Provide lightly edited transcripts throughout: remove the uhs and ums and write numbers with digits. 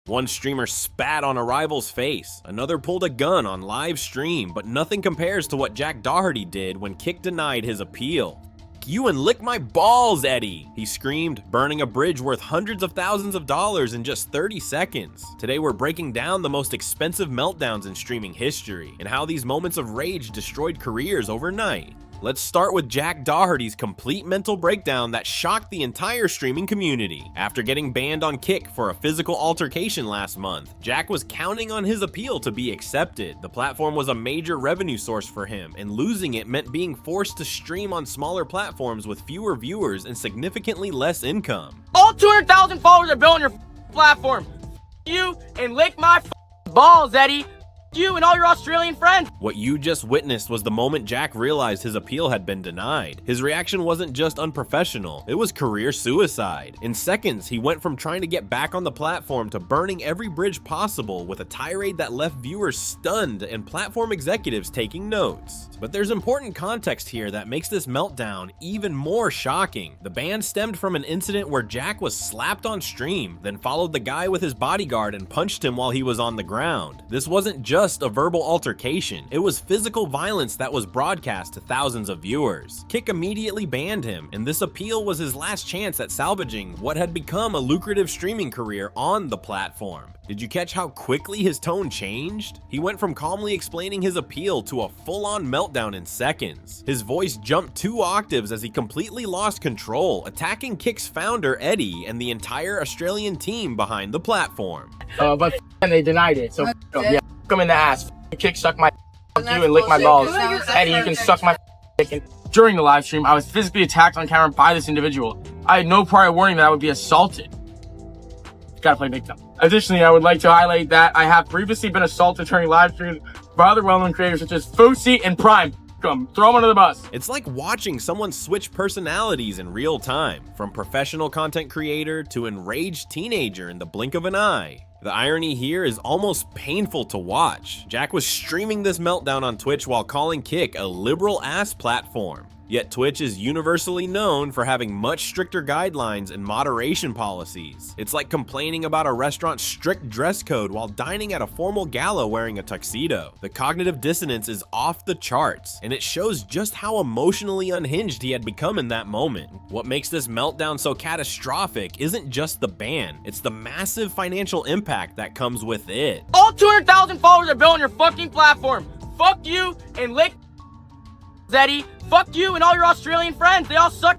One streamer spat on a rival's face, another pulled a gun on live stream, but nothing compares to what Jack Doherty did when Kick denied his appeal. "You and lick my balls, Eddie," he screamed, burning a bridge worth hundreds of thousands of dollars in just 30 seconds. Today we're breaking down the most expensive meltdowns in streaming history, and how these moments of rage destroyed careers overnight. Let's start with Jack Doherty's complete mental breakdown that shocked the entire streaming community. After getting banned on Kick for a physical altercation last month, Jack was counting on his appeal to be accepted. The platform was a major revenue source for him, and losing it meant being forced to stream on smaller platforms with fewer viewers and significantly less income. All 200,000 followers are built on your platform. You and lick my balls, Eddie. You and all your Australian friends. What you just witnessed was the moment Jack realized his appeal had been denied. His reaction wasn't just unprofessional, it was career suicide. In seconds, he went from trying to get back on the platform to burning every bridge possible with a tirade that left viewers stunned and platform executives taking notes. But there's important context here that makes this meltdown even more shocking. The ban stemmed from an incident where Jack was slapped on stream, then followed the guy with his bodyguard and punched him while he was on the ground. This wasn't just a verbal altercation, it was physical violence that was broadcast to thousands of viewers. Kick immediately banned him, and this appeal was his last chance at salvaging what had become a lucrative streaming career on the platform. Did you catch how quickly his tone changed? He went from calmly explaining his appeal to a full-on meltdown in seconds. His voice jumped 2 octaves as he completely lost control, attacking Kick's founder Eddie and the entire Australian team behind the platform. But they denied it, so yeah, them in the ass. Kick suck my you and lick my balls. Eddie, you can suck my dick. During the live stream, I was physically attacked on camera by this individual. I had no prior warning that I would be assaulted. Gotta play victim. Additionally, I would like to highlight that I have previously been assaulted during live streams by other well-known creators such as Fousey and Prime. Come, throw them under the bus. It's like watching someone switch personalities in real time, from professional content creator to enraged teenager in the blink of an eye. The irony here is almost painful to watch. Jack was streaming this meltdown on Twitch while calling Kick a liberal-ass platform. Yet Twitch is universally known for having much stricter guidelines and moderation policies. It's like complaining about a restaurant's strict dress code while dining at a formal gala wearing a tuxedo. The cognitive dissonance is off the charts, and it shows just how emotionally unhinged he had become in that moment. What makes this meltdown so catastrophic isn't just the ban, it's the massive financial impact that comes with it. All 200,000 followers are built on your fucking platform. Fuck you and lick Eddie. Fuck you and all your Australian friends. They all suck.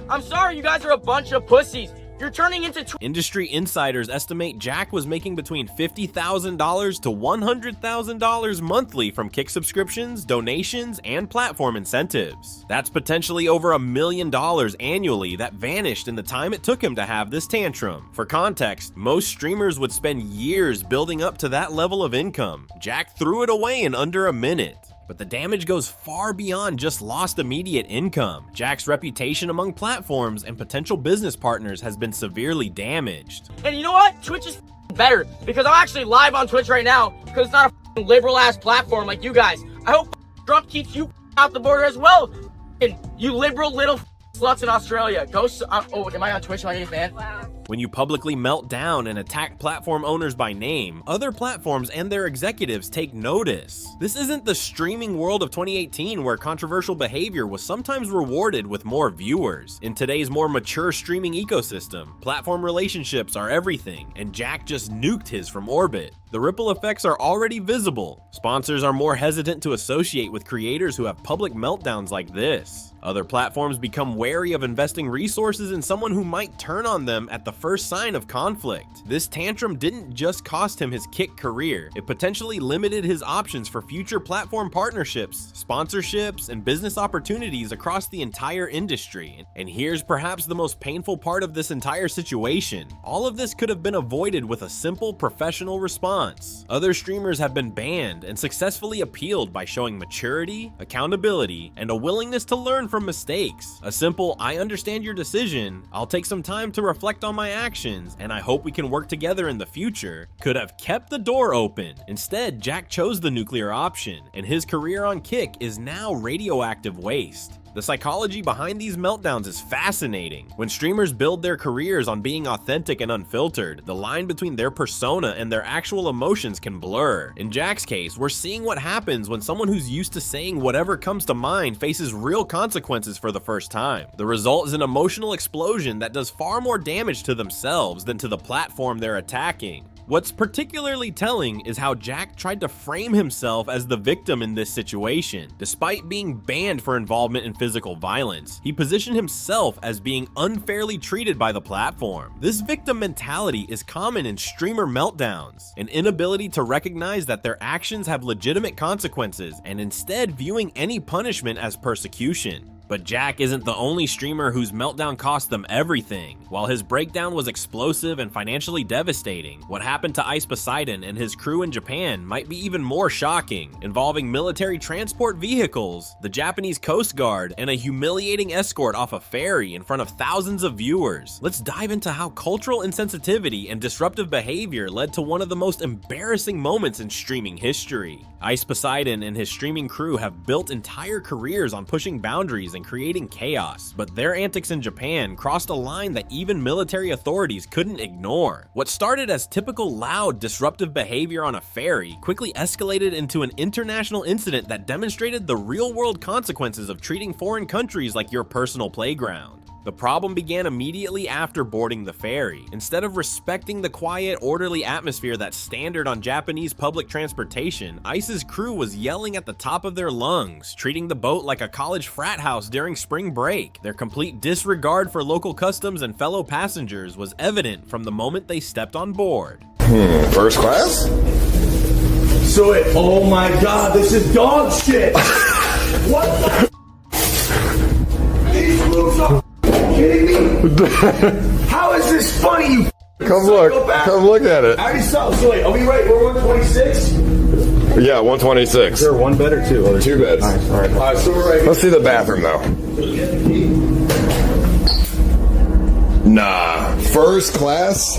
I'm sorry, you guys are a bunch of pussies. You're turning into Industry insiders estimate Jack was making between $50,000 to $100,000 monthly from Kick subscriptions, donations, and platform incentives. That's potentially over $1 million annually that vanished in the time it took him to have this tantrum. For context, most streamers would spend years building up to that level of income. Jack threw it away in under a minute. But the damage goes far beyond just lost immediate income. Jack's reputation among platforms and potential business partners has been severely damaged. And you know what? Twitch is better because I'm actually live on Twitch right now because it's not a liberal ass platform like you guys. I hope Trump keeps you out the border as well. And you liberal little sluts in Australia. Go. Oh, am I on Twitch? Am I getting banned? Wow. When you publicly melt down and attack platform owners by name, other platforms and their executives take notice. This isn't the streaming world of 2018 where controversial behavior was sometimes rewarded with more viewers. In today's more mature streaming ecosystem, platform relationships are everything, and Jack just nuked his from orbit. The ripple effects are already visible. Sponsors are more hesitant to associate with creators who have public meltdowns like this. Other platforms become wary of investing resources in someone who might turn on them at the first sign of conflict. This tantrum didn't just cost him his Kick career, it potentially limited his options for future platform partnerships, sponsorships, and business opportunities across the entire industry. And here's perhaps the most painful part of this entire situation. All of this could have been avoided with a simple professional response. Other streamers have been banned and successfully appealed by showing maturity, accountability, and a willingness to learn from mistakes. A simple, "I understand your decision, I'll take some time to reflect on my actions, and I hope we can work together in the future," could have kept the door open. Instead, Jack chose the nuclear option, and his career on Kick is now radioactive waste. The psychology behind these meltdowns is fascinating. When streamers build their careers on being authentic and unfiltered, the line between their persona and their actual emotions can blur. In Jack's case, we're seeing what happens when someone who's used to saying whatever comes to mind faces real consequences for the first time. The result is an emotional explosion that does far more damage to themselves than to the platform they're attacking. What's particularly telling is how Jack tried to frame himself as the victim in this situation. Despite being banned for involvement in physical violence, he positioned himself as being unfairly treated by the platform. This victim mentality is common in streamer meltdowns, an inability to recognize that their actions have legitimate consequences and instead viewing any punishment as persecution. But Jack isn't the only streamer whose meltdown cost them everything. While his breakdown was explosive and financially devastating, what happened to Ice Poseidon and his crew in Japan might be even more shocking, involving military transport vehicles, the Japanese Coast Guard, and a humiliating escort off a ferry in front of thousands of viewers. Let's dive into how cultural insensitivity and disruptive behavior led to one of the most embarrassing moments in streaming history. Ice Poseidon and his streaming crew have built entire careers on pushing boundaries and creating chaos, but their antics in Japan crossed a line that even military authorities couldn't ignore. What started as typical loud, disruptive behavior on a ferry quickly escalated into an international incident that demonstrated the real-world consequences of treating foreign countries like your personal playground. The problem began immediately after boarding the ferry. Instead of respecting the quiet, orderly atmosphere that's standard on Japanese public transportation, Ice's crew was yelling at the top of their lungs, treating the boat like a college frat house during spring break. Their complete disregard for local customs and fellow passengers was evident from the moment they stepped on board. First class? Oh my god, this is dog shit! What the These rooms are kidding me? How is this funny, you Come look at it. I already saw. So wait, are we right? We're 126? Yeah, 126. Is there one bed or two? Two beds. All right, so we're right. Let's see the bathroom though. Nah, first class?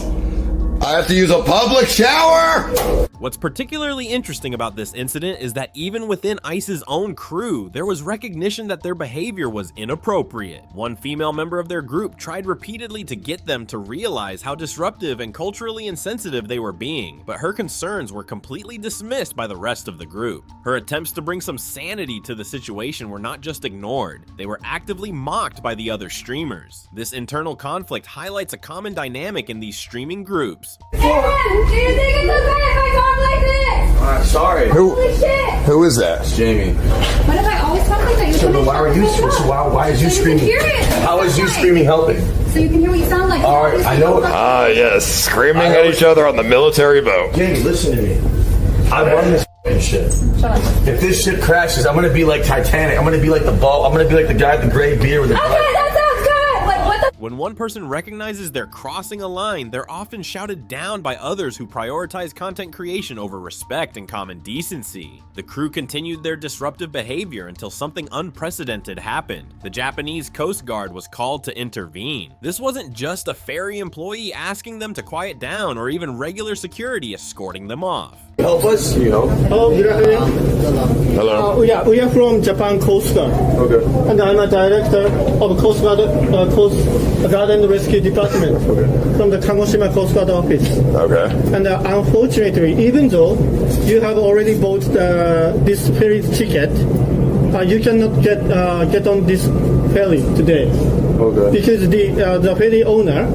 I have to use a public shower? What's particularly interesting about this incident is that even within Ice's own crew, there was recognition that their behavior was inappropriate. One female member of their group tried repeatedly to get them to realize how disruptive and culturally insensitive they were being, but her concerns were completely dismissed by the rest of the group. Her attempts to bring some sanity to the situation were not just ignored, they were actively mocked by the other streamers. This internal conflict highlights a common dynamic in these streaming groups. Do you think it's okay if I talk like this? Alright, sorry. Holy shit! Who is that? Jamie. What if I always talk like that? You So why are you? Why is you screaming? How is you screaming helping? So you can hear what you sound like. All right, I know it. Ah, yes, screaming at each other on the military boat. Jamie, listen to me. I run this shit. Shut up. If this shit crashes, I'm gonna be like Titanic. I'm gonna be like the ball. I'm gonna be like the guy with the gray beard with the Okay, that sounds good. Like what the? When one person recognizes they're crossing a line, they're often shouted down by others who prioritize content creation over respect and common decency. The crew continued their disruptive behavior until something unprecedented happened. The Japanese Coast Guard was called to intervene. This wasn't just a ferry employee asking them to quiet down or even regular security escorting them off. help us, you know. Hello, good afternoon. Hello. We are from Japan Coast Guard. Okay. And I'm a director of Coast Guard and Rescue Department from the Kagoshima Coast Guard office. Okay. And unfortunately, even though you have already bought this ferry ticket, you cannot get on this ferry today. Okay. Because the ferry owner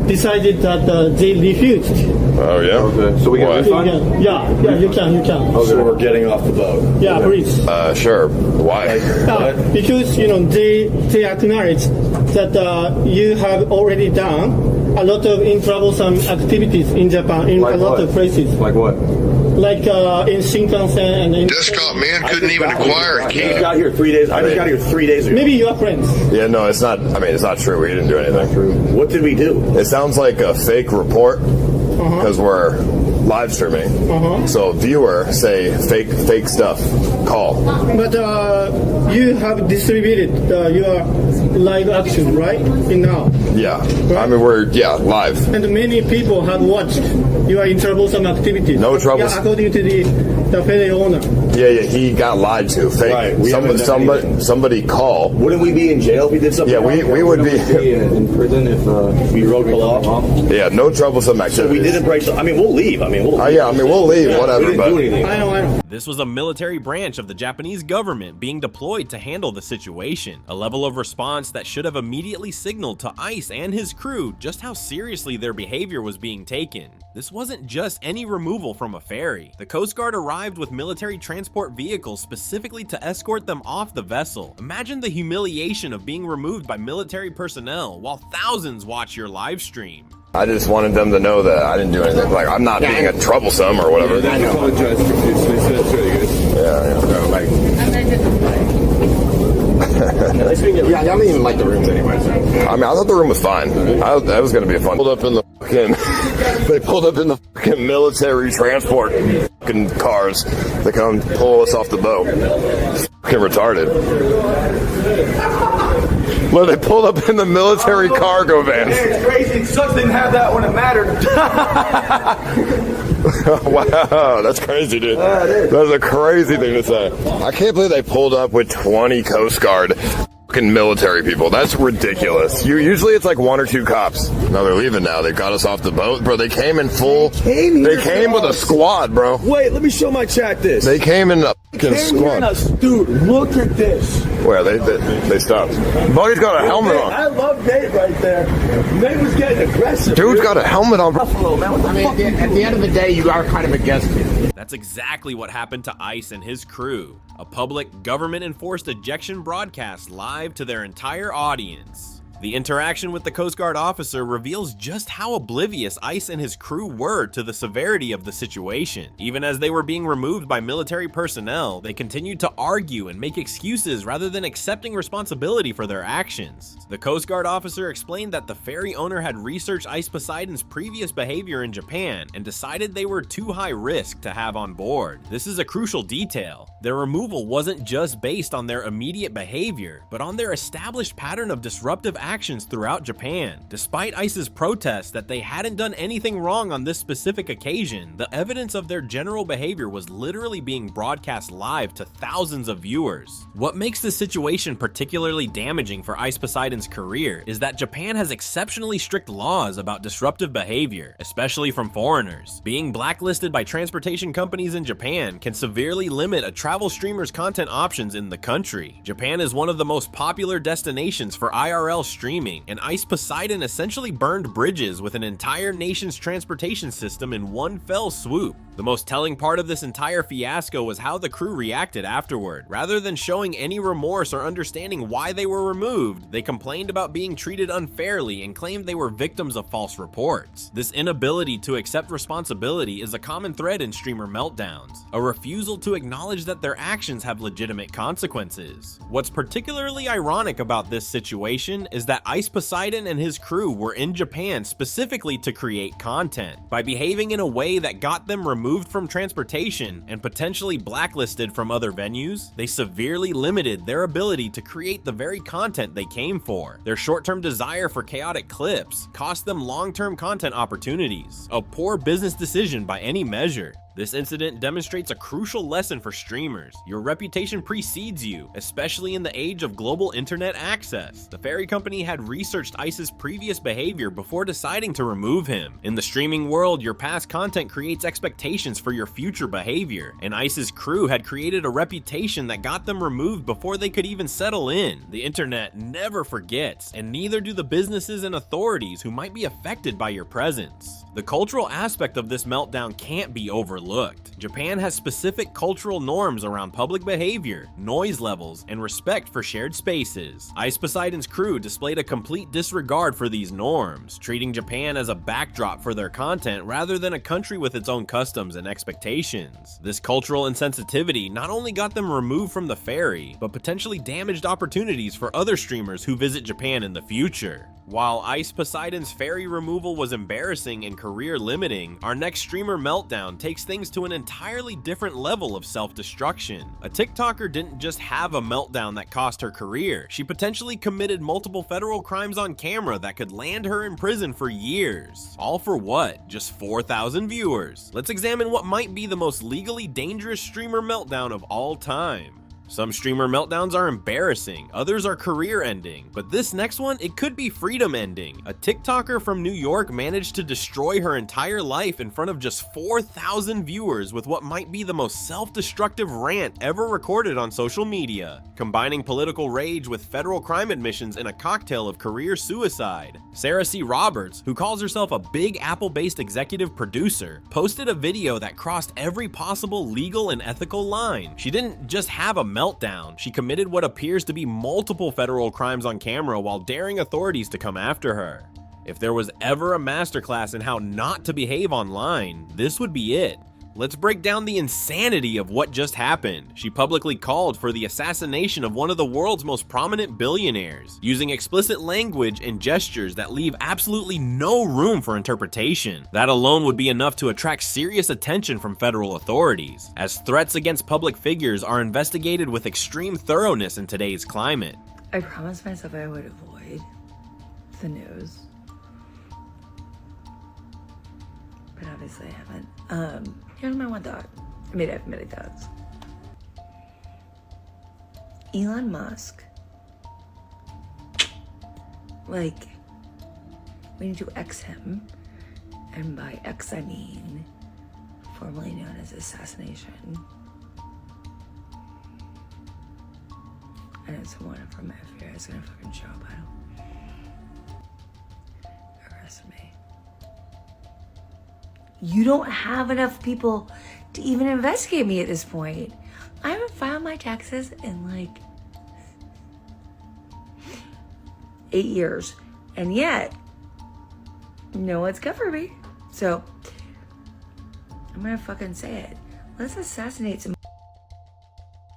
decided that they refused. Oh, yeah? Okay. So we What? get a refund? Yeah, you can. So we're getting off the boat. Yeah, please. Sure. Why? Because they acknowledge that you have already done a lot of troublesome activities in Japan in Like a lot what? of places, Like what? like in Shinkansen and in. Desktop man couldn't even acquire a I key. just got here 3 days. I just got here 3 days ago. Maybe you are friends. Yeah, no, it's not. I mean, it's not true. We didn't do anything. What did we do? It sounds like a fake report because we're live streaming. So viewer say fake stuff. Call. But you have distributed your live action, right? In now. Yeah. I mean, we're live. And many people have watched you are in troublesome activities. No trouble. Yeah, according to the ferry owner. Yeah, he got lied to. Fake. Right. Somebody call. Wouldn't we be in jail if we did something? Yeah, we would be in prison if we wrote the law. Yeah, no troublesome activities. So we didn't break. I mean, we'll leave. We'll leave. Whatever. We didn't do anything. I know. This was a military branch of the Japanese government being deployed to handle the situation, a level of response that should have immediately signaled to ICE and his crew just how seriously their behavior was being taken. This wasn't just any removal from a ferry. The Coast Guard arrived with military transport vehicles specifically to escort them off the vessel. Imagine the humiliation of being removed by military personnel while thousands watch your live stream. I just wanted them to know that I didn't do anything. Like, I'm not being a troublesome or whatever. I apologize. It's really good. Yeah, I don't even like the rooms anyway. So. I mean, I thought the room was fine. That was going to be fun. They pulled up in the fucking military transport fucking cars to come pull us off the boat. Fucking retarded. Well, they pulled up in the military cargo van. It's crazy. It sucks they didn't have that when it mattered. Wow, that's crazy, dude. That's a crazy thing to say. I can't believe they pulled up with 20 Coast Guard fucking military people. That's ridiculous. Usually it's like 1 or 2 cops. No, they're leaving now. They got us off the boat, bro. They came in full. They came with a squad, bro. Wait, let me show my chat this. They came in a fucking squad. Dude, look at this. Where they stopped. Buddy's got a helmet on. I love Nate right there. Nate was getting aggressive. Dude's got a helmet on, bro. I mean, at the end of the day, you are kind of against it. That's exactly what happened to ICE and his crew. A public, government-enforced ejection broadcast live to their entire audience. The interaction with the Coast Guard officer reveals just how oblivious ICE and his crew were to the severity of the situation. Even as they were being removed by military personnel, they continued to argue and make excuses rather than accepting responsibility for their actions. The Coast Guard officer explained that the ferry owner had researched ICE Poseidon's previous behavior in Japan and decided they were too high risk to have on board. This is a crucial detail. Their removal wasn't just based on their immediate behavior, but on their established pattern of disruptive actions throughout Japan. Despite ICE's protests that they hadn't done anything wrong on this specific occasion, the evidence of their general behavior was literally being broadcast live to thousands of viewers. What makes this situation particularly damaging for ICE Poseidon's career is that Japan has exceptionally strict laws about disruptive behavior, especially from foreigners. Being blacklisted by transportation companies in Japan can severely limit a travel streamer's content options in the country. Japan is one of the most popular destinations for IRL streaming, and ICE Poseidon essentially burned bridges with an entire nation's transportation system in one fell swoop. The most telling part of this entire fiasco was how the crew reacted afterward. Rather than showing any remorse or understanding why they were removed, they complained about being treated unfairly and claimed they were victims of false reports. This inability to accept responsibility is a common thread in streamer meltdowns, a refusal to acknowledge that their actions have legitimate consequences. What's particularly ironic about this situation is that ICE Poseidon and his crew were in Japan specifically to create content. By behaving in a way that got them removed from transportation and potentially blacklisted from other venues, they severely limited their ability to create the very content they came for. Their short-term desire for chaotic clips cost them long-term content opportunities, a poor business decision by any measure. This incident demonstrates a crucial lesson for streamers. Your reputation precedes you, especially in the age of global internet access. The ferry company had researched ICE's previous behavior before deciding to remove him. In the streaming world, your past content creates expectations for your future behavior, and ICE's crew had created a reputation that got them removed before they could even settle in. The internet never forgets, and neither do the businesses and authorities who might be affected by your presence. The cultural aspect of this meltdown can't be overlooked. Japan has specific cultural norms around public behavior, noise levels, and respect for shared spaces. ICE Poseidon's crew displayed a complete disregard for these norms, treating Japan as a backdrop for their content rather than a country with its own customs and expectations. This cultural insensitivity not only got them removed from the ferry, but potentially damaged opportunities for other streamers who visit Japan in the future. While Ice Poseidon's fairy removal was embarrassing and career limiting, our next streamer Meltdown takes things to an entirely different level of self-destruction. A TikToker didn't just have a meltdown that cost her career, she potentially committed multiple federal crimes on camera that could land her in prison for years. All for what? Just 4,000 viewers. Let's examine what might be the most legally dangerous streamer meltdown of all time. Some streamer meltdowns are embarrassing, others are career-ending, but this next one, it could be freedom-ending. A TikToker from New York managed to destroy her entire life in front of just 4,000 viewers with what might be the most self-destructive rant ever recorded on social media, combining political rage with federal crime admissions in a cocktail of career suicide. Sarah C. Roberts, who calls herself a Big Apple-based executive producer, posted a video that crossed every possible legal and ethical line. She didn't just have a meltdown, she committed what appears to be multiple federal crimes on camera while daring authorities to come after her. If there was ever a masterclass in how not to behave online, this would be it. Let's break down the insanity of what just happened. She publicly called for the assassination of one of the world's most prominent billionaires, using explicit language and gestures that leave absolutely no room for interpretation. That alone would be enough to attract serious attention from federal authorities, as threats against public figures are investigated with extreme thoroughness in today's climate. I promised myself I would avoid the news, but obviously I haven't. Here's my one thought. I have many thoughts. Elon Musk, we need to X him, and by X I mean formerly known as assassination. I know someone from my FBI is gonna fucking show up. Arrest me. You don't have enough people to even investigate me at this point. I haven't filed my taxes in 8 years, and yet no one's covered me. So I'm gonna fucking say it. Let's assassinate some.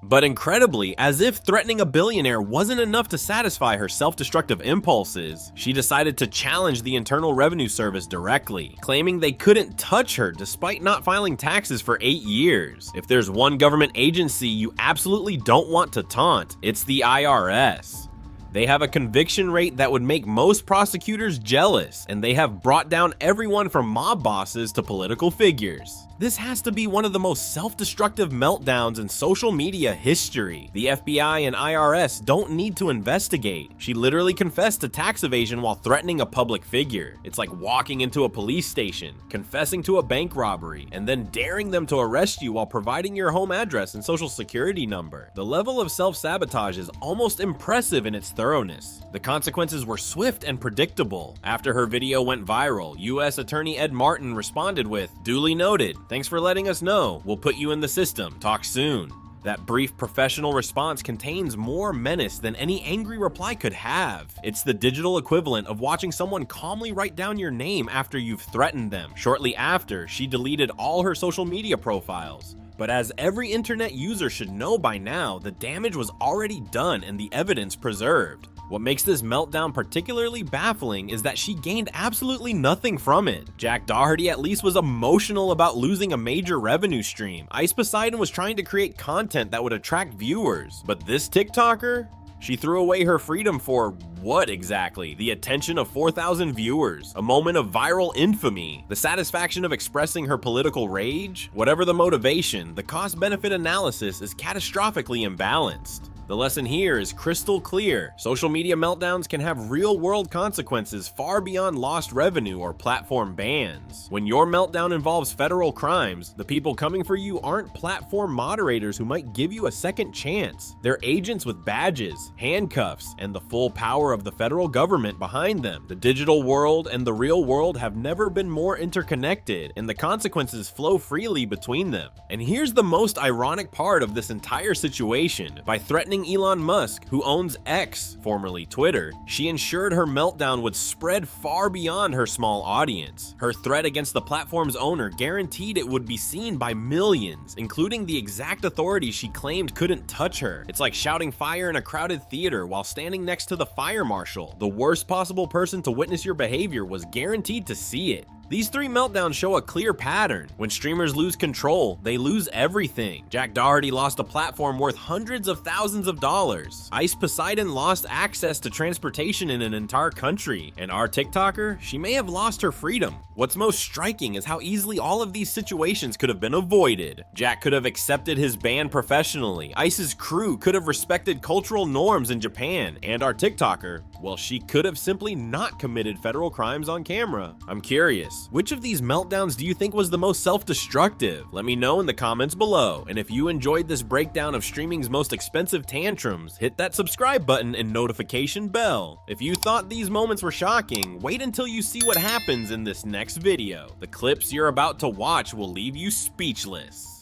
But incredibly, as if threatening a billionaire wasn't enough to satisfy her self-destructive impulses, she decided to challenge the Internal Revenue Service directly, claiming they couldn't touch her despite not filing taxes for 8 years. If there's one government agency you absolutely don't want to taunt, it's the IRS. They have a conviction rate that would make most prosecutors jealous, and they have brought down everyone from mob bosses to political figures. This has to be one of the most self-destructive meltdowns in social media history. The FBI and IRS don't need to investigate. She literally confessed to tax evasion while threatening a public figure. It's like walking into a police station, confessing to a bank robbery, and then daring them to arrest you while providing your home address and social security number. The level of self-sabotage is almost impressive in its thoroughness. The consequences were swift and predictable. After her video went viral, U.S. Attorney Ed Martin responded with, "Duly noted. Thanks for letting us know. We'll put you in the system. Talk soon." That brief professional response contains more menace than any angry reply could have. It's the digital equivalent of watching someone calmly write down your name after you've threatened them. Shortly after, she deleted all her social media profiles. But as every internet user should know by now, the damage was already done and the evidence preserved. What makes this meltdown particularly baffling is that she gained absolutely nothing from it. Jack Doherty at least was emotional about losing a major revenue stream. Ice Poseidon was trying to create content that would attract viewers. But this TikToker? She threw away her freedom for what exactly? The attention of 4,000 viewers, a moment of viral infamy, the satisfaction of expressing her political rage? Whatever the motivation, the cost-benefit analysis is catastrophically imbalanced. The lesson here is crystal clear. Social media meltdowns can have real-world consequences far beyond lost revenue or platform bans. When your meltdown involves federal crimes, the people coming for you aren't platform moderators who might give you a second chance. They're agents with badges, handcuffs, and the full power of the federal government behind them. The digital world and the real world have never been more interconnected, and the consequences flow freely between them. And here's the most ironic part of this entire situation. By threatening threatening Elon Musk, who owns X, formerly Twitter. She ensured her meltdown would spread far beyond her small audience. Her threat against the platform's owner guaranteed it would be seen by millions, including the exact authorities she claimed couldn't touch her. It's like shouting fire in a crowded theater while standing next to the fire marshal. The worst possible person to witness your behavior was guaranteed to see it. These 3 meltdowns show a clear pattern. When streamers lose control, they lose everything. Jack Doherty lost a platform worth hundreds of thousands of dollars. Ice Poseidon lost access to transportation in an entire country. And our TikToker, she may have lost her freedom. What's most striking is how easily all of these situations could have been avoided. Jack could have accepted his ban professionally. Ice's crew could have respected cultural norms in Japan. And our TikToker, well, she could have simply not committed federal crimes on camera. I'm curious, which of these meltdowns do you think was the most self-destructive? Let me know in the comments below. And if you enjoyed this breakdown of streaming's most expensive tantrums, hit that subscribe button and notification bell. If you thought these moments were shocking, wait until you see what happens in this next video. The clips you're about to watch will leave you speechless.